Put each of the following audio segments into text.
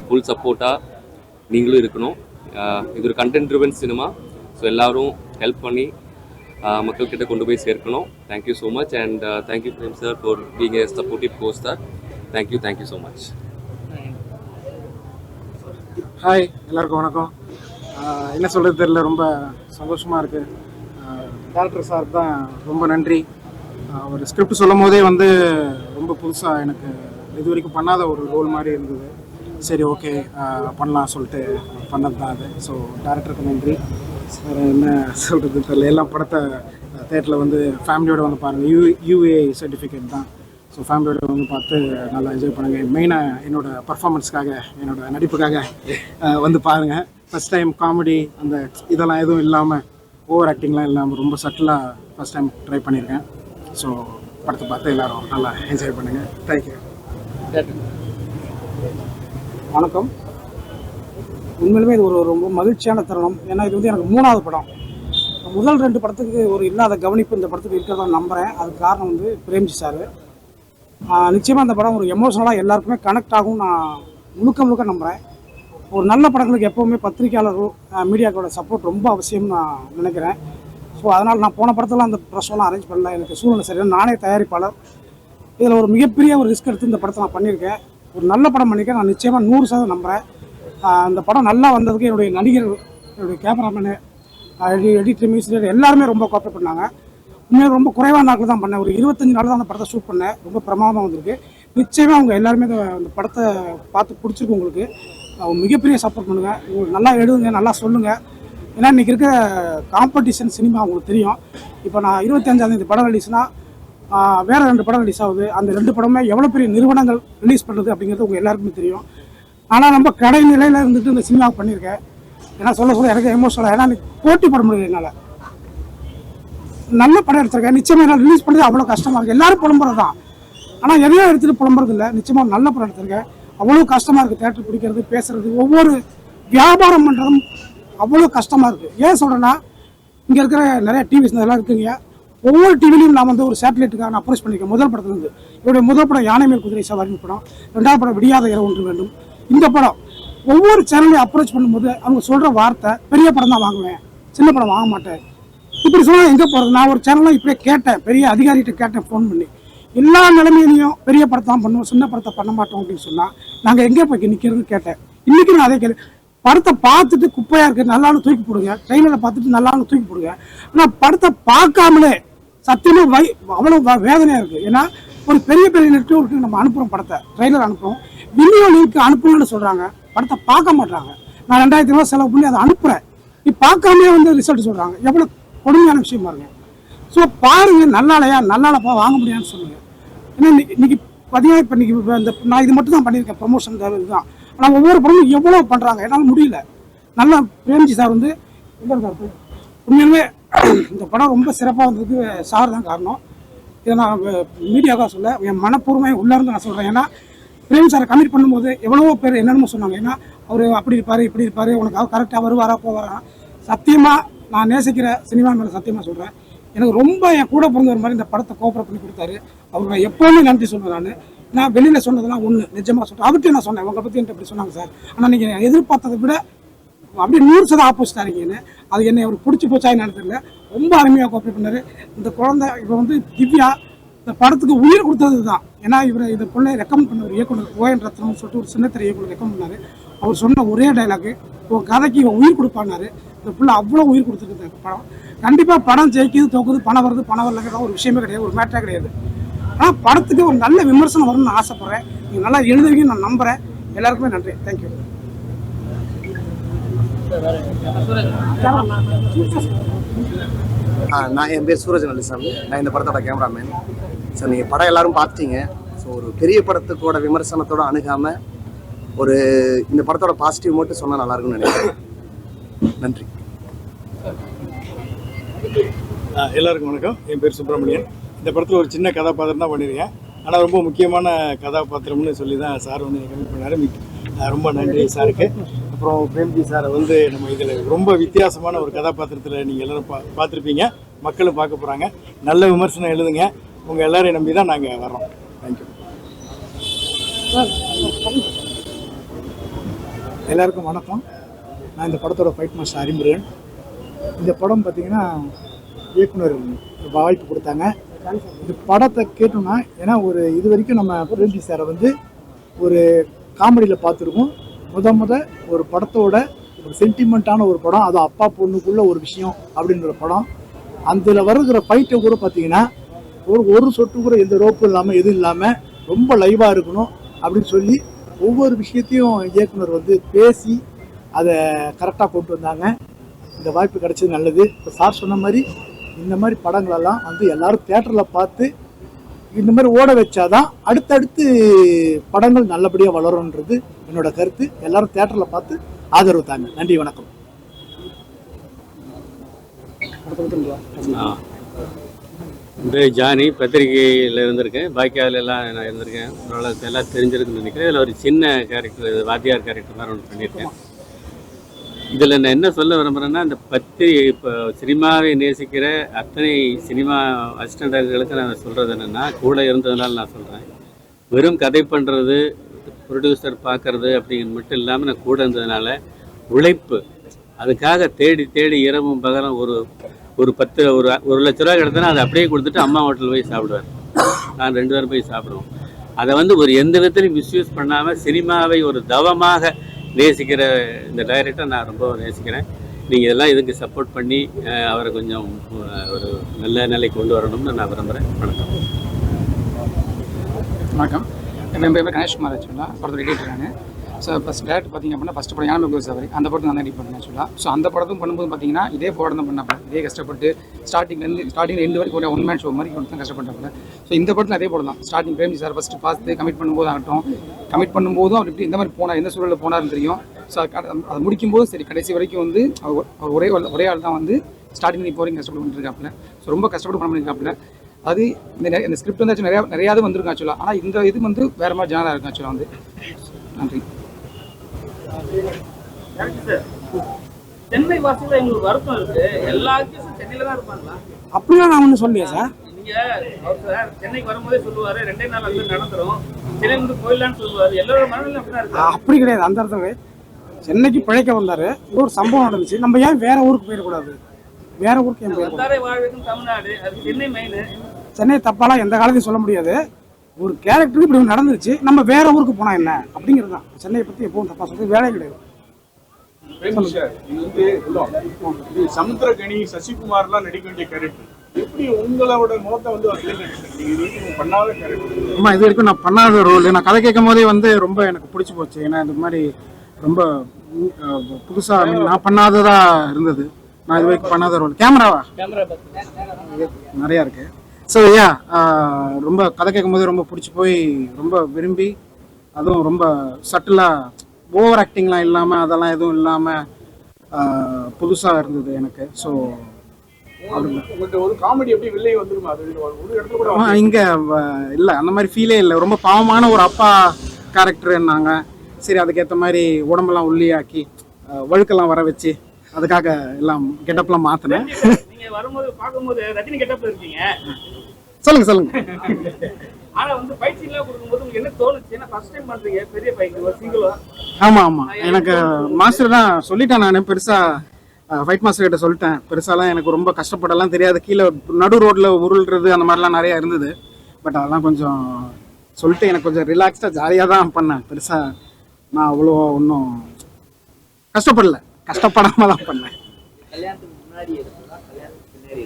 Full சப்போர்ட்டாக நீங்களும் இருக்கணும். இது ஒரு கண்டென்ட் ட்ரிவன் சினிமா. ஸோ எல்லோரும் ஹெல்ப் பண்ணி மக்கள்கிட்ட கொண்டு போய் சேர்க்கணும். Thank you so much and thank you Prem sir for being a supportive costar. Thank you so much. Hi, எல்லாருக்கும் வணக்கம். என்ன சொல்கிறது தெரியல, ரொம்ப சந்தோஷமாக இருக்குது. டேரக்டர் சார் தான் ரொம்ப நன்றி. ஒரு ஸ்கிரிப்ட் சொல்லும் போதே வந்து ரொம்ப புதுசாக எனக்கு இது வரைக்கும் பண்ணாத ஒரு ரோல் மாதிரி இருந்தது. சரி, ஓகே பண்ணலாம் சொல்லிட்டு பண்ணது தான் அது. ஸோ டேரக்டருக்கு நன்றி. வேறு என்ன சொல்கிறது தெரியல. எல்லாம் படத்தை தேட்டரில் வந்து ஃபேமிலியோடு வந்து பாருங்கள். யூஏ சர்டிஃபிகேட் தான். ஸோ ஃபேமிலியோட வந்து பார்த்து நல்லா என்ஜாய் பண்ணுங்கள். மெயினாக என்னோடய பர்ஃபார்மன்ஸ்க்காக, என்னோடய நடிப்புக்காக வந்து பாருங்கள். ஃபஸ்ட் டைம் காமெடி அந்த இதெல்லாம் எதுவும் இல்லாமல், ஓவர் ஆக்டிங்லாம் இல்லாமல் ரொம்ப சட்டிலாக ஃபஸ்ட் டைம் ட்ரை பண்ணியிருக்கேன். ஸோ படத்தை பார்த்து எல்லோரும் நல்லா என்ஜாய் பண்ணுங்கள். தேங்க்யூ. வணக்கம். உண்மையிலுமே இது ஒரு ரொம்ப மகிழ்ச்சியான தருணம். ஏன்னா இது வந்து எனக்கு 3வது படம். முதல் 2 படத்துக்கு ஒரு இல்லாத கவனிப்பு இந்த படத்துக்கு இருக்கிறதா நம்புகிறேன். அதுக்கு காரணம் வந்து பிரேம்ஜி சார். நிச்சயமாக இந்த படம் ஒரு எமோஷனலாக எல்லாருக்குமே கனெக்ட் ஆகும் நான் முழுக்க நம்புகிறேன். ஒரு நல்ல படங்களுக்கு எப்போவுமே பத்திரிகையாளர்கள் மீடியாக்களோட சப்போர்ட் ரொம்ப அவசியம்னு நான் நினைக்கிறேன். ஸோ அதனால் நான் போன படத்தெல்லாம் அந்த ப்ரெஷ்ஷெல்லாம் அரேஞ்ச் பண்ணல. எனக்கு சூழ்நிலை சரியான, நானே தயாரிப்பாளர். இதில் ஒரு மிகப்பெரிய ஒரு ரிஸ்க் எடுத்து இந்த படத்தை நான் பண்ணியிருக்கேன். ஒரு நல்ல படம் பண்ணியிருக்கேன். நான் நிச்சயமாக 100% நம்புகிறேன். இந்த படம் நல்லா வந்ததுக்கு என்னுடைய நடிகர்கள், என்னுடைய கேமராமேனு, எடிட்டர், மியூசிக் எல்லாருமே ரொம்ப கோஆப்ரேட் பண்ணாங்க. உண்மையாக ரொம்ப குறைவான நாட்கள் தான் பண்ணேன். ஒரு 25 நாள் தான் அந்த படத்தை ஷூட் பண்ணேன். ரொம்ப பிரமாதமாக வந்திருக்கு. நிச்சயமாக அவங்க எல்லாருமே இந்த படத்தை பார்த்து பிடிச்சிருக்கு. உங்களுக்கு மிகப்பெரிய சப்போர்ட் பண்ணுங்கள். உங்களுக்கு நல்லா எழுதுங்க, நல்லா சொல்லுங்கள். ஏன்னா இன்றைக்கி இருக்க காம்படிஷன் சினிமா உங்களுக்கு தெரியும். இப்போ நான் 25ஆம் படம் ரிலீஸ்னால் வேறு 2 படம் ரிலீஸ் ஆகுது. அந்த 2 படமே எவ்வளோ பெரிய நிறுவனங்கள் ரிலீஸ் பண்ணுறது அப்படிங்கிறது உங்கள் எல்லாருக்குமே தெரியும். ஆனால் நம்ம கடை நிலையில் இருந்துட்டு இந்த சினிமாவுக்கு பண்ணியிருக்கேன். ஏன்னா சொல்ல எனக்கு எமோஷனலாக, ஏன்னா போட்டி போட முடியல என்னால். நல்ல படம் எடுத்திருக்கேன். நிச்சயமாக என்னால் ரிலீஸ் பண்ணுறது அவ்வளோ கஷ்டமாக இருக்குது. எல்லோரும் புலம்புறது தான், ஆனால் எதையோ எடுத்துகிட்டு புலம்புறது இல்லை. நிச்சயமாக நல்ல படம் எடுத்திருக்கேன். அவ்வளோ கஷ்டமாக இருக்குது. தேட்டர் பிடிக்கிறது, பேசுகிறது, ஒவ்வொரு வியாபாரம் பண்ணுறதும் அவ்வளோ கஷ்டமாக இருக்குது. ஏன் சொல்கிறேன்னா, இங்கே இருக்கிற நிறைய டிவிஸ் இதெல்லாம் இருக்குங்க. ஒவ்வொரு டிவிலையும் நான் வந்து ஒரு சேட்டலைட்டுக்காக நான் அப்ரோச் பண்ணியிருக்கேன். முதல் படத்துலேருந்து என்னுடைய முதல் படம் யானை மேல் குதிரை சவாரி படம், 2வது படம் விடியாத இரவு ஒன்று வேண்டும். இந்த படம் ஒவ்வொரு சேனலையும் அப்ரோச் பண்ணும்போது அவங்க சொல்கிற வார்த்தை, பெரிய படம் தான் வாங்குவேன், சின்ன படம் வாங்க மாட்டேன். இப்படி சொன்னால் எங்கே போகிறது? நான் ஒரு சேனலாம் இப்படியே கேட்டேன், பெரிய அதிகாரிகிட்ட கேட்டேன் ஃபோன் பண்ணி. எல்லா நிலைமையிலையும் பெரிய படத்தை தான் பண்ணுவோம், சின்ன படத்தை பண்ண மாட்டோம் அப்படின்னு சொன்னால் நாங்கள் எங்கே போய் நிற்கிறதுன்னு கேட்டேன். இன்றைக்கி நான் அதே படத்தை பார்த்துட்டு குப்பையாக இருக்குது நல்லான்னு தூக்கி போடுங்க, ட்ரெயிலரை பார்த்துட்டு நல்லான்னு தூக்கி போடுங்க. ஆனால் படத்தை பார்க்காமலே சத்தியமாக அவ்வளோ வேதனையாக இருக்குது. ஏன்னா ஒரு பெரிய நெட்வொர்க்கு நம்ம அனுப்புகிறோம், படத்தை ட்ரெயிலர் அனுப்புகிறோம், வீடியோ லிங்க் அனுப்புங்கன்னு சொல்கிறாங்க. படத்தை பார்க்க மாட்டாங்க. நான் 2000 ரூபா செலவு பண்ணி அதை அனுப்புகிறேன், நீ பார்க்காமே வந்து ரிசல்ட் சொல்கிறாங்க. எவ்வளோ கொடுமையான விஷயமா இருங்க. ஸோ பாருங்கள், நல்லாலப்பா வாங்க முடியாதுன்னு சொல்லுங்கள். ஏன்னா இன்னைக்கு பார்த்தீங்கன்னா, இப்போ இன்றைக்கி இந்த நான் இது மட்டும் தான் பண்ணியிருக்கேன், ப்ரமோஷன் இதுதான். ஆனால் ஒவ்வொரு படமும் எவ்வளோ பண்ணுறாங்க, என்னால் முடியல. நல்லா பிரேம்ஜி சார் வந்து உண்மையுமே இந்த படம் ரொம்ப சிறப்பாக வந்ததுக்கு சார் தான் காரணம். இதை நான் மீடியாவாக சொல்ல, என் மனப்பூர்வமாக உள்ளேருந்து நான் சொல்கிறேன். ஏன்னா பிரேம் சாரை கமிட் பண்ணும்போது எவ்வளவோ பேர் என்னென்னு சொன்னாங்க. ஏன்னா அவர் அப்படி இருப்பார், இப்படி இருப்பார், உனக்கு கரெக்டாக வருவாரா போவாரா. சத்தியமாக நான் நேசிக்கிற சினிமா மேலே சத்தியமாக சொல்கிறேன், எனக்கு ரொம்ப என் கூட பிறந்தவர் மாதிரி இந்த படத்தை கோஆப்ரேட் பண்ணி கொடுத்தாரு. அவருக்கு நான் எப்போவுமே நன்றி சொல்கிறேன். நான் வெளியில் சொன்னதெல்லாம் ஒன்று, நிஜமாக சொல்கிறேன். அவர்கிட்ட நான் சொன்னேன், உங்களை பற்றி என்கிட்ட இப்படி சொன்னாங்க சார், ஆனால் நீங்கள் எதிர்பார்த்ததை விட அப்படியே 100% ஆப்போசிட்டாக இருக்கீங்கன்னு. அது என்னை அவர் பிடிச்சி போச்சா என்னன்னு தெரியல. ரொம்ப அருமையாக கோஆப்ரேட் பண்ணார். இந்த குழந்தை இப்போ வந்து திவ்யா இந்த படத்துக்கு உயிர் கொடுத்தது தான். ஏன்னா இவர் இந்த பொண்ணை ரெக்கமெண்ட் பண்ண ஒரு இயக்குனர் ஓஎன் ரத்னம்னு சொல்லிட்டு ஒரு சின்னத்திரை இயக்குனர் ரெக்கமெண்ட் பண்ணார். அவர் சொன்ன ஒரே டைலாக்கு, உன் கதைக்கு இவன் உயிர் கொடுப்பானாரு. இந்த பிள்ளை அவ்வளோ உயிர் கொடுத்துருக்கு படம். கண்டிப்பாக படம் ஜெயிக்குது, தோக்குது, பணம் வருது, பணம் வரலங்கிற ஒரு விஷயமே கிடையாது, ஒரு மேட்டரே கிடையாது. ஆனால் படத்துக்கு ஒரு நல்ல விமர்சனம் வரும்னு நான் ஆசைப்பட்றேன். நீங்கள் நல்லா எழுதுவீங்கன்னு நான் நம்புகிறேன். எல்லாருக்குமே நன்றி. தேங்க்யூ. நான் என் பேர் சூரஜ் நல்லசாமி. நான் இந்த படத்தோட கேமராமேன். சார், நீங்கள் படம் எல்லாரும் பார்த்துட்டீங்க. ஸோ ஒரு பெரிய படத்துக்கோட விமர்சனத்தோடு அணுகாமல் ஒரு இந்த படத்தோட பாசிட்டிவ் மட்டும் சொன்னால் நல்லாயிருக்குன்னு நினைக்கிறேன். நன்றி. எல்லாருக்கும் வணக்கம். என் பேர் சுப்பிரமணியன். இந்த படத்தில் ஒரு சின்ன கதாபாத்திரம் தான் பண்ணியிருக்கேன். ஆனால் ரொம்ப முக்கியமான கதாபாத்திரம்னு சொல்லி தான் சார் வந்து கமிட் பண்ணார். ரொம்ப நன்றி சாருக்கு. அப்புறம் பிரேம்ஜி சாரை வந்து நம்ம இதில் ரொம்ப வித்தியாசமான ஒரு கதாபாத்திரத்தில் நீங்கள் எல்லோரும் பார்த்துருப்பீங்க, மக்களும் பார்க்க போகிறாங்க. நல்ல விமர்சனம் எழுதுங்க. உங்கள் எல்லோரையும் நம்பி தான் நாங்கள் வர்றோம். தேங்க்யூ. எல்லாருக்கும் வணக்கம். நான் இந்த படத்தோட ஃபைட் மாஸ்டர் அறிமுருகன். இந்த படம் பார்த்தீங்கன்னா இயக்குனர் வாய்ப்பு கொடுத்தாங்க. இந்த படத்தை கேட்டோம்னா, ஏன்னா இது வரைக்கும் நம்ம பிரேம்ஜி சாரை ஒரு காமெடியில் பார்த்துருக்கோம். முத ஒரு படத்தோட ஒரு சென்டிமெண்ட்டான ஒரு படம், அது அப்பா பொண்ணுக்குள்ள ஒரு விஷயம் அப்படின்ற படம். அதில் வருகிற ஃபைட்டை கூட பார்த்தீங்கன்னா ஒரு சொட்டு கூட எந்த ரோப்பும் இல்லாமல் எதுவும் இல்லாமல் ரொம்ப லைவாக இருக்கணும் அப்படின்னு சொல்லி ஒவ்வொரு விஷயத்தையும் இயக்குனர் பேசி அதை கரெக்டாக கொண்டு வந்தாங்க. இந்த வாய்ப்பு கிடைச்சது நல்லது. இப்போ சார் சொன்ன மாதிரி இந்த மாதிரி படங்களெல்லாம் எல்லாரும் தியேட்டரில் பார்த்து இந்த மாதிரி ஓட வச்சாதான் அடுத்தடுத்து படங்கள் நல்லபடியாக வளரும்ன்றது என்னோட கருத்து. எல்லாரும் தியேட்டரில் பார்த்து ஆதரவு தாங்க. நன்றி, வணக்கம். ஜானி பத்திரிகையில் இருந்திருக்கேன், பாக்கியாவில் எல்லாம் நான் இருந்திருக்கேன். ஓரளவுக்கு எல்லாம் தெரிஞ்சிருக்குன்னு நினைக்கிறேன். இதில் ஒரு சின்ன கேரக்டர், வாத்தியார் கேரக்டர் மாதிரி ஒன்று பண்ணியிருக்கேன். இதில் நான் என்ன சொல்ல விரும்புகிறேன்னா, இந்த இப்போ சினிமாவை நேசிக்கிற அத்தனை சினிமா அசிஸ்டன்ட்களுக்கு நான் சொல்கிறது என்னென்னா, கூட இருந்ததுனால நான் சொல்கிறேன். வெறும் கதை பண்ணுறது, ப்ரொடியூசர் பார்க்குறது அப்படிங்கிறது மட்டும் இல்லாமல் நான் கூட இருந்ததுனால உழைப்பு, அதுக்காக தேடி தேடி இரவும் பகலும் ஒரு 1 லட்ச ரூபா கிடத்தனா அதை அப்படியே கொடுத்துட்டு அம்மா ஹோட்டலில் போய் சாப்பிடுவார். நான் 2 பேரும் போய் சாப்பிடுவோம். அதை ஒரு எந்த விதத்துலையும் மிஸ்யூஸ் பண்ணாமல் சினிமாவை ஒரு தவமாக நேசிக்கிற இந்த டைரக்டரை நான் ரொம்ப நேசிக்கிறேன். நீங்கள் இதெல்லாம் இதுக்கு சப்போர்ட் பண்ணி அவரை கொஞ்சம் ஒரு நல்ல நிலை கொண்டு வரணும்னு நான் விரும்புகிறேன். வணக்கம். வணக்கம். என் பேர் கணேஷ்குமார். ஆக்சுவலாக படத்தில் எடிட்டர் நான். ஸோ ஃபஸ்ட் டேரக்ட் பார்த்திங்க அப்படின்னா ஃபஸ்ட்டு படம் யானை சவாரி, அந்த படத்தை நான் எடிட் பண்ணேன் ஆக்சுவலாக. ஸோ அந்த படத்தும் பண்ணும்போது பார்த்தீங்கன்னா இதே படம் தான் பண்ணப்போ இதே கஷ்டப்பட்டு ஸ்டார்டிங் எண்டு வரைக்கும் ஒரு 1 மேன் ஷோ மாதிரி கொண்டு தான் கஷ்டப்பட்டப்போ. ஸோ இந்த படத்தில் அதே படம் தான். ஸ்டார்டிங் பிரேம்ஜி சார் ஃபஸ்ட்டு பார்த்து கமிட் பண்ணும்போது ஆகட்டும், கமிட் பண்ணும்போதும் அவர் இப்படி இந்த மாதிரி போனார், எந்த சூழலில் போனார்னு தெரியும். ஸோ அதை முடிக்கும்போது சரி கடைசி வரைக்கும் அவர் ஒரே ஆள் தான் ஸ்டார்டிங் இப்போ வரைக்கும் கஷ்டப்பட்டு பண்ணிருக்காப்புல. ஸோ ரொம்ப கஷ்டப்பட்டு பண்ண பண்ணியிருக்காப்புல. அது இந்த ஸ்கிரிப்ட் நிறையா வந்திருக்கும் ஆக்சுவலாக. ஆனால் இந்த இது வேறு மாதிரி ஜானாக இருக்கும் ஆக்சுவலாக. நன்றி. சென்னை வாசியில எங்களுக்கு வருத்தம் இருக்கு. எல்லா ஆர்டிஸ்டும் சென்னையில தான் இருப்பாங்களா? அப்படிலாம் நான் ஒன்றும் சொல்லலையா சார்? நீங்க சார் சென்னைக்கு வரும்போதே சொல்லுவாரு 2 நாள் நடந்துரும், சென்னை போயிடலான்னு சொல்லுவாரு. எல்லாரோட மனநிலை அப்படிதான் இருக்கு. அப்படி கிடையாது. அந்த இடத்துல சென்னைக்கு பிழைக்க வந்தாரு, ஒரு சம்பவம் நடந்துச்சு. நம்ம ஏன் வேற ஊருக்கு போயிடக்கூடாது? வேற ஊருக்கு ஏன் போயிடக்கூடாது? வாழ்வுக்கும் தமிழ்நாடு, அது சென்னை மெயின். சென்னை தப்பாலாம் எந்த காலத்தையும் சொல்ல முடியாது. ஒரு கேரக்டருக்கு இப்படி நடந்துருச்சு, நம்ம வேற ஊருக்கு போனா என்ன அப்படிங்கிறது தான். சென்னையை பத்தி எப்பவும் தப்பா சொல்றது வேலையே கிடையாது. இது சமுத்திரகனி, சசிகுமார்லாம் நடிக்க வேண்டிய கேரக்டர். எப்படி உங்களோட முகத்தை பண்ணாத கேரக்டர்? ஆமாம், இது வரைக்கும் நான் பண்ணாத ரோல். நான் கதை கேட்கும் போதே ரொம்ப எனக்கு பிடிச்சி போச்சு. ஏன்னா இந்த மாதிரி ரொம்ப புதுசாக நான் பண்ணாததா இருந்தது. நான் இது வரைக்கும் பண்ணாத ரோல். கேமரா நிறையா இருக்கு. ஸோ ரொம்ப கதை கேட்கும் போது ரொம்ப பிடிச்சி போய் ரொம்ப விரும்பி, அதுவும் ரொம்ப சட்டிலாக ஓவர் ஆக்டிங்லாம் இல்லாமல் அதெல்லாம் எதுவும் இல்லாமல் புதுசாக இருந்தது எனக்கு. ஸோ ஒரு காமெடி எப்படி வெளியே வந்துருமா? அது ஒரு இடத்துல கூட இங்கே இல்லை, அந்த மாதிரி ஃபீலே இல்லை. ரொம்ப பாவமான ஒரு அப்பா கேரக்டர்னாங்க. சரி, அதுக்கேற்ற மாதிரி உடம்பெல்லாம் உள்ளியாக்கி வழுக்கெல்லாம் வர வச்சு அதுக்காக எல்லாம் கெட்டப்லாம் மாற்றினேன். நீங்க வரும்போது பார்க்கும்போது ரஜினி கெட்டப்ல இருக்கீங்க. சொல்லுங்க. ஆனா ஃபைட் சீன்லாம் கொடுக்கும்போது உங்களுக்கு என்ன தோணுச்சு? ஏன்னா ஃபர்ஸ்ட் டைம் பண்றீங்க பெரிய ஃபைட், ஒரு சிங்கிளா. ஆமாம், எனக்கு மாஸ்டர் தான் சொல்லிட்டேன். நான் பெருசாக ஃபைட் மாஸ்டர் கிட்ட சொல்லிட்டேன். பெருசாலாம் எனக்கு ரொம்ப கஷ்டப்படலாம் தெரியாது. கீழே நடு ரோட்டில் உருள்றது அந்த மாதிரிலாம் நிறையா இருந்தது. பட் அதெல்லாம் கொஞ்சம் சொல்லிட்டு எனக்கு கொஞ்சம் ரிலாக்ஸ்டாக ஜாலியாக தான் பண்ணேன். பெருசாக நான் அவ்வளோ ஒன்றும் கஷ்டப்படாமல் தான் பண்ணேன். கல்யாணத்துக்கு முன்னாடி எடுத்தா கல்யாணத்துக்கு பின்னாடி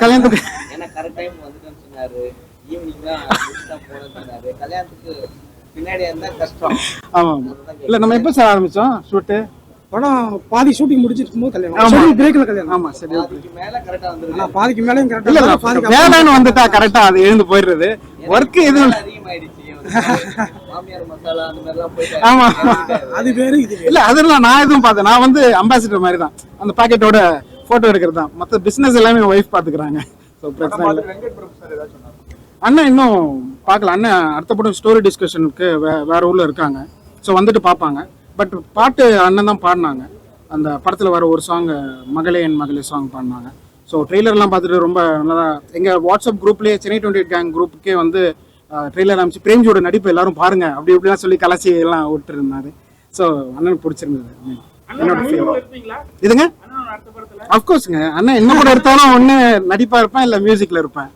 கல்யாணத்துக்கு ஏன்னா கரெக்ட் டைம் வந்துட்டேன்னு சொன்னாரு. ஈவினிங் தான் போனேன்னு சொன்னாரு. கல்யாணத்துக்கு பின்னாடி இருந்தா கஷ்டம். ஆமாம். இல்லை, நம்ம எப்போ சார் ஆரம்பித்தோம் ஷூட்டு? படம் பாதி ஷூட்டிங் முடிச்சிட்டு போது கல்யாணம், பிரேக்கில் கல்யாணம். ஆமாம், சரி. மேல கரெக்டா வந்துருக்கு. பாதிக்கு மேலேயும் கரெக்டாக இல்லை, வேலைன்னு வந்துட்டா கரெக்டாக அது எழுந்து போயிடுறது. ஒர்க்கு எதுவும் அதிகமாயிடுச்சு. மாமியார் மசாலா அந்த மாதிரிலாம் போயிட்டு. ஆமா, அது வேறு இது இல்ல அதெல்லாம் நான் எதுவும் பார்த்தேன். நான் அம்பாசிடர் மாதிரி தான், அந்த பாக்கெட்டோட போட்டோ எடுக்கிறது தான். மற்ற பிசினஸ் எல்லாமே ஒய்ஃப் பாத்துக்கிறாங்க. ஸோ பிரச்சனை இல்லை. அண்ணன் இன்னும் பார்க்கல. அண்ணன் அடுத்த படம் ஸ்டோரி டிஸ்கஷனுக்கு வேற ஊர்ல இருக்காங்க. ஸோ வந்துட்டு பார்ப்பாங்க. பட் பாட்டு அண்ணன் தான் பாடினாங்க. அந்த படத்தில் வர ஒரு சாங் மகளே என் மகளே சாங் பாடினாங்க. ஸோ ட்ரெய்லர்லாம் பார்த்துட்டு ரொம்ப நல்லா. எங்கள் வாட்ஸ்அப் குரூப்லேயே சென்னை 28 கேங் குரூப்புக்கே ட்ரெய்லர் அமைச்சு பிரேம்ஜியோட நடிப்பு எல்லாரும் பாருங்க அப்படி இப்படிலாம் சொல்லி கலாச்சி எல்லாம் விட்டுருந்தாரு. ஸோ அண்ணனுக்கு பிடிச்சிருந்தது. அண்ணனோட அடுத்த படத்துல இருப்பீங்களா? இதுங்க அண்ணனோட அடுத்த படத்துல அஃப்கோர்ஸுங்க, அண்ணன் என்ன கூட எடுத்தாலும் ஒன்று நடிப்பாக இருப்பேன் இல்லை மியூசிக்கில் இருப்பேன்.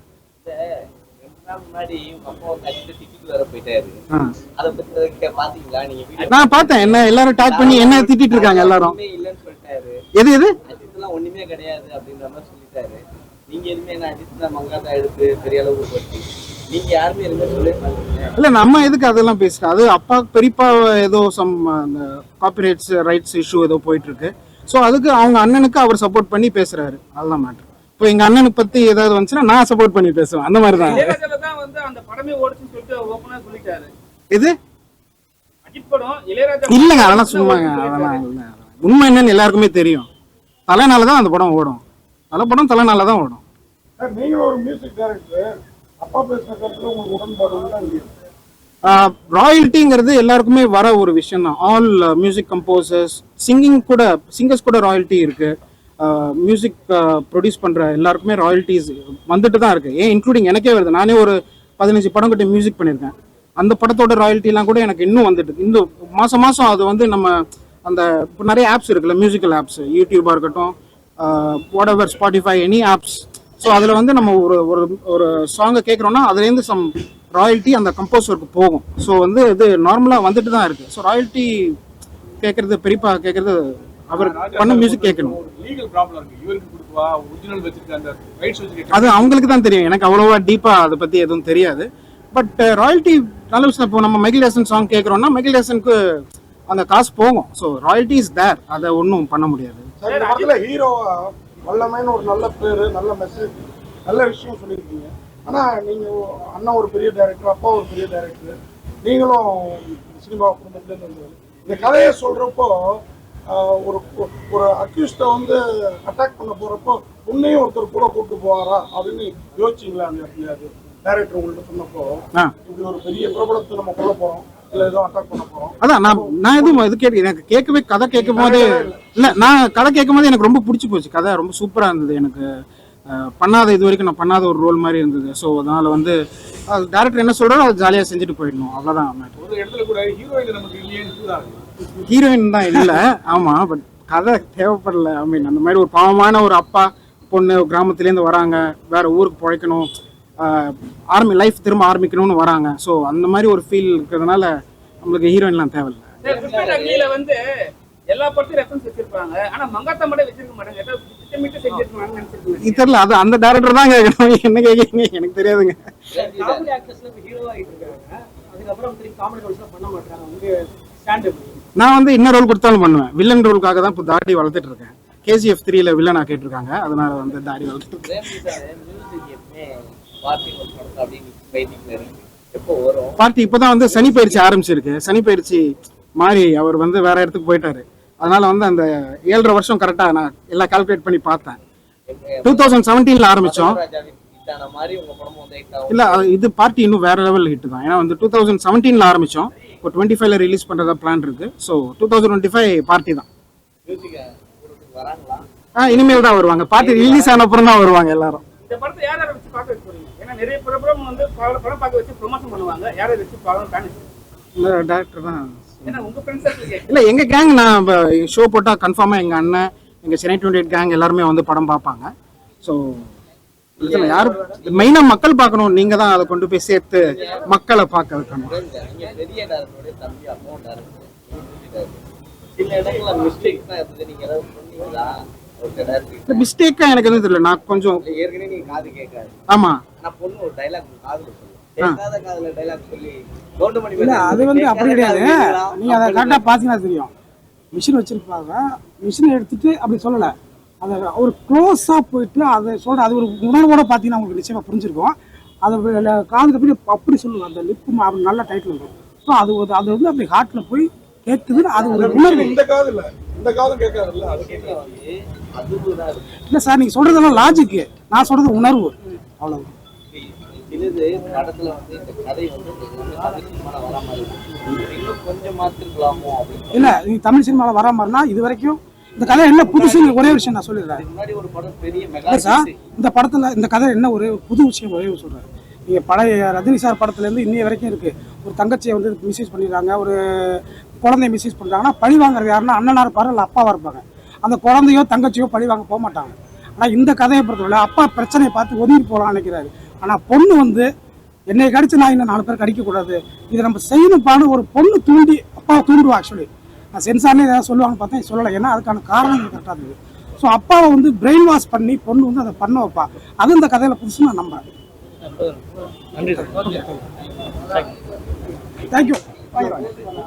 முன்னாடி உங்க அப்பா கட்டிட்டு திட்டிட்டு வர போயிட்டாரு. அத பத்தி பாத்தீங்களா நீங்க? நான் பார்த்தேன், என்ன எல்லாரும் டாக் பண்ணி என்ன திட்டிட்டு இருக்காங்க எல்லாரும். இல்லன்னு சொல்லிட்டாரு. எது அஜித்லாம் ஒண்ணுமே கிடையாது அப்படின்ற மாதிரி சொல்லிட்டாரு. நீங்க எதுவுமே என்ன அஜித் தான் மங்காதா எடுத்து பெரிய அளவுக்கு போச்சு, நீங்க யாருமே எதுவுமே சொல்லவே மாட்டீங்க. இல்லை நம்ம எதுக்கு அதெல்லாம் பேசுகிறோம், அது அப்பா பெரியப்பா ஏதோ சம் அந்த காப்பிரைட்ஸ் ரைட்ஸ் இஷ்யூ ஏதோ போயிட்டு இருக்கு. ஸோ அதுக்கு அவங்க அண்ணனுக்கு அவர் சப்போர்ட் பண்ணி பேசுறாரு, அதுதான் மேட்ரு. இப்போ எங்க அண்ணனுக்கு பத்தி ஏதாவது வந்துச்சுன்னா நான் சப்போர்ட் பண்ணி பேசுவேன், அந்த மாதிரி தான். இளையராஜால தான் வந்து அந்த படமே ஓடுச்சுன்னு சொல்லிட்டு ஓப்பனா சொல்லிட்டாரு. இது அஜித் படம் இளையராஜா இல்லைங்க, அதெல்லாம் சும்மாங்க, அதெல்லாம் இல்லை. உண்மை என்னன்னு எல்லாருக்குமே தெரியும். தலைனால தான் அந்த படம் ஓடும், படம் தலைனால தான் ஓடும். நீங்களும் ஒரு மியூசிக் டைரக்டர், அப்பா பேசுற கருத்துல உங்களுக்கு உடன்பாடு தான். ராயல்ட்டிங்கிறது எல்லாருக்குமே வர ஒரு விஷயம் தான். ஆல் மியூசிக் கம்போசர்ஸ், சிங்கர்ஸ் கூட ராயல்ட்டி இருக்கு. மியூசிக் ப்ரொடியூஸ் பண்ணுற எல்லாருக்குமே ராயல்ட்டிஸ் வந்துட்டு தான் இருக்குது. ஏன் இன்க்ளூடிங் எனக்கே வருது. நானே ஒரு 15 படம் கிட்ட மியூசிக் பண்ணியிருக்கேன். அந்த படத்தோட ராயல்ட்டிலாம் கூட எனக்கு இன்னும் வந்துட்டு இந்த மாதம் அது வந்து நம்ம அந்த இப்போ நிறைய ஆப்ஸ் இருக்குல்ல, மியூசிக்கல் ஆப்ஸ், யூடியூபாக இருக்கட்டும், whatever, Spotify, any apps. So அதில் வந்து நம்ம ஒரு சாங்கை கேட்குறோன்னா அதுலேருந்து சம் ராயல்ட்டி அந்த கம்போசருக்கு போகும். ஸோ வந்து இது நார்மலாக வந்துட்டு தான் இருக்குது. ஸோ ராயல்ட்டி கேட்குறது, பெரியப்பா கேட்குறது, அவர் பண்ண மியூசிக் கேட்கணும். அது அவங்களுக்கு தான் தெரியும், எனக்கு அவ்வளோவா டீப்பாக அதை பற்றி எதுவும் தெரியாது. பட் ராயல்ட்டி நல்ல விஷயம். இப்போ நம்ம மைக்கேல் ஜாக்சன் சாங் கேட்குறோம்னா மைக்கேல் ஜாக்சனுக்கு அந்த காசு போகும். ஸோ ராயல்ட்டி இஸ் தேர், அதை ஒன்றும் பண்ண முடியாது. ஹீரோவா வல்லமைன்னு ஒரு நல்ல பேரு, நல்ல மெசேஜ், நல்ல விஷயம் சொல்லியிருக்கீங்க. ஆனால் நீங்கள் அண்ணன் ஒரு பெரிய டைரக்டர், அப்பா ஒரு பெரிய டைரக்டர், நீங்களும் சினிமா குடும்பத்துலேருந்து வந்தது. இந்த கதையை சொல்கிறப்போ ஒரு ஒரு அக்யூஸ்டை வந்து அட்டாக் பண்ண போகிறப்போ உன்னையும் ஒருத்தர் கூட கூப்பிட்டு போவாரா அப்படின்னு யோசிச்சிங்களா? அந்த இடத்துல அது டைரக்டர் உங்கள்கிட்ட சொன்னப்போ இப்படி ஒரு பெரிய பிரபலத்தை நம்ம கொள்ள போகிறோம், இல்லை ஏதோ அட்டாக் பண்ண போகிறோம். அதான் நான் எதுவும் இது எனக்கு கேட்கவே, கதை கேட்கும் போது இல்லை, நான் கதை கேட்கும் போது எனக்கு ரொம்ப பிடிச்சி போச்சு. கதை ரொம்ப சூப்பராக இருந்தது. எனக்கு பண்ணாத, இது வரைக்கும் நான் பண்ணாத ஒரு ரோல் மாதிரி இருந்தது. ஸோ அதனால வந்து டேரக்டர் என்ன சொல்கிறாரோ அதை ஜாலியாக செஞ்சுட்டு போயிடணும், அவ்வளோதான். ஒரு இடத்துல கூட ஹீரோயின் நமக்கு இல்லையே, ஹீரோயின் தான் இல்லை, ஆமாம். பட் கதை தேவைப்படல. ஐ மீன் அந்த மாதிரி ஒரு பாவமான ஒரு அப்பா பொண்ணு கிராமத்துலேருந்து வராங்க, வேற ஊருக்கு பிழைக்கணும், லைஃப் திரும்ப ஆரம்பிக்கணும்னு வராங்க. ஸோ அந்த மாதிரி ஒரு ஃபீல் இருக்கிறதுனால நம்மளுக்கு ஹீரோயின்லாம் தேவையில்லை. வந்து எல்லா படத்தையும் ரெஃபரன்ஸ் வச்சிருப்பாங்க, ஆனா மங்காத்தா மட்டும் வச்சிருக்க மாட்டாங்க. தெரியல, அது அந்த டேரக்டர் தான் கேட்கணும், என்ன கேட்குறீங்க எனக்கு தெரியாதுங்க. நான் வந்து என்ன ரோல் கொடுத்தாலும் பண்ணுவேன். வில்லன் ரோலுக்காக தான் இப்போ தாடி வளர்த்துட்டு இருக்கேன். KGF 3ல வில்லனா கேட்டிருக்காங்க, அதனால வந்து தாடி வளர்த்துட்டு இருக்கேன். பார்ட்டி இப்போதான் வந்து சனி பயிற்சி ஆரம்பிச்சிருக்கு. சனி பயிற்சி மாறி அவர் வந்து வேற இடத்துக்கு போயிட்டாரு. அதனால வந்து அந்த 7.5 வருஷம் கரெக்டா நான் எல்லாம் கால்குலேட் பண்ணி பார்த்தேன். 2017ல ஆரம்பிச்சோம். இல்ல இது பார்ட்டி இன்னும் வேற லெவல் ஹிட் தான். ஏன்னா வந்து 2017ல ஆரம்பிச்சோம், இப்போ 25ல ரிலீஸ் பண்றதா பிளான் இருக்கு. ஸோ 2025 பார்ட்டி தான். இனிமேல் தான் வருவாங்க. பார்ட்டி ரிலீஸ் ஆன அப்புறம் தான் வருவாங்க எல்லாரும். இந்த படத்தை யாரை வச்சு பார்க்க வைக்க போறீங்க? ஏன்னா நிறைய பிரபலம் வந்து படம் பார்க்க வச்சு ப்ரொமோஷன் பண்ணுவாங்க. யாரை வச்சு பார்க்கணும்? இந்த டைரக்டர் தான். ஏன்னா உங்க ஃப்ரெண்ட்ஸ் சர்க்கிள் இல்ல, எங்க கேங் நான் ஷோ போட்டா கன்ஃபார்மா எங்க அண்ணன், எங்க சென்னை 28 கேங் எல்லாருமே வந்து படம் பார்ப்பாங்க. ஸோ இதுல யாரு மெயினா மக்கள் பார்க்கணும், நீங்க தான் அதை கொண்டு போய் சேர்த்து மக்களை பார்க்க வைக்கணும். மிஸ்டேக்கா எனக்கு எதுவும் தெரியல. நான் கொஞ்சம் ஆமா அது வந்து அப்படி கிடையாது. நீங்க அதை கரெக்டா பாத்தீங்கன்னா தெரியும். மிஷின் வச்சிருப்பாங்க, மிஷினை எடுத்துட்டு அப்படி சொல்லலை, அதை ஒரு க்ளோஸாக போயிட்டு அதை சொல்கிற, அது ஒரு உணர்வோட பார்த்தீங்கன்னா உங்களுக்கு நிச்சயமாக புரிஞ்சிருக்கும். அதை காதுக்கு போய் அப்படி சொல்லுவாங்க, அந்த லிப்பு அப்படி நல்ல டைட்டில் இருக்கும். ஸோ அது வந்து அப்படி ஹார்ட்டில் போய் கேட்குது. அது ஒரு உணர்வு. இந்த காதும் கேட்காதுல்ல. இல்லை சார், நீங்கள் சொல்கிறதெல்லாம் லாஜிக்கு, நான் சொல்கிறது உணர்வு, அவ்வளோ. இல்லை, நீங்க தமிழ் சினிமாவில் வரா மாதிரினா இது வரைக்கும் இந்த கதை என்ன புதுசு? ஒரே விஷயம் நான் சொல்லிடுறேன் சார். இந்த படத்துல இந்த கதை என்ன ஒரு புது விஷயம் ஒரே சொல்றேன். நீங்க பழைய ரஜினி சார் படத்துல இருந்து இன்னைய வரைக்கும் இருக்கு. ஒரு தங்கச்சியை வந்து மிஸ்யூஸ் பண்ணிடுறாங்க, ஒரு குழந்தைய மிஸ்யூஸ் பண்ணுறாங்கன்னா பழி வாங்குறது யாருன்னா அண்ணனாக இருப்பாரு இல்லை அப்பாவாக இருப்பாங்க. அந்த குழந்தையோ தங்கச்சியோ பழி வாங்க போக மாட்டாங்க. ஆனால் இந்த கதையை பொறுத்தவரை அப்பா பிரச்சனையை பார்த்து ஒதுங்கி போகலான்னு நினைக்கிறாரு. ஆனால் பொண்ணு வந்து என்னை கடிச்சு நான் இன்னும் 4 பேர் கடிக்கக்கூடாது, இதை நம்ம செய்யணுப்பான்னு ஒரு பொண்ணு தூண்டி அப்பாவை தூண்டுவா. ஆக்சுவலி நான் சென்சார்லேயே ஏதாவது சொல்லுவாங்கன்னு பார்த்தேன், சொல்லலை. ஏன்னா அதுக்கான காரணம் கரெக்டாக இருக்குது. ஸோ அப்பாவை வந்து பிரெயின் வாஷ் பண்ணி பொண்ணு வந்து அதை பண்ண வைப்பா. அது இந்த கதையில் புதுசு நான் நம்புறேன். நன்றி சார். தேங்க்யூ.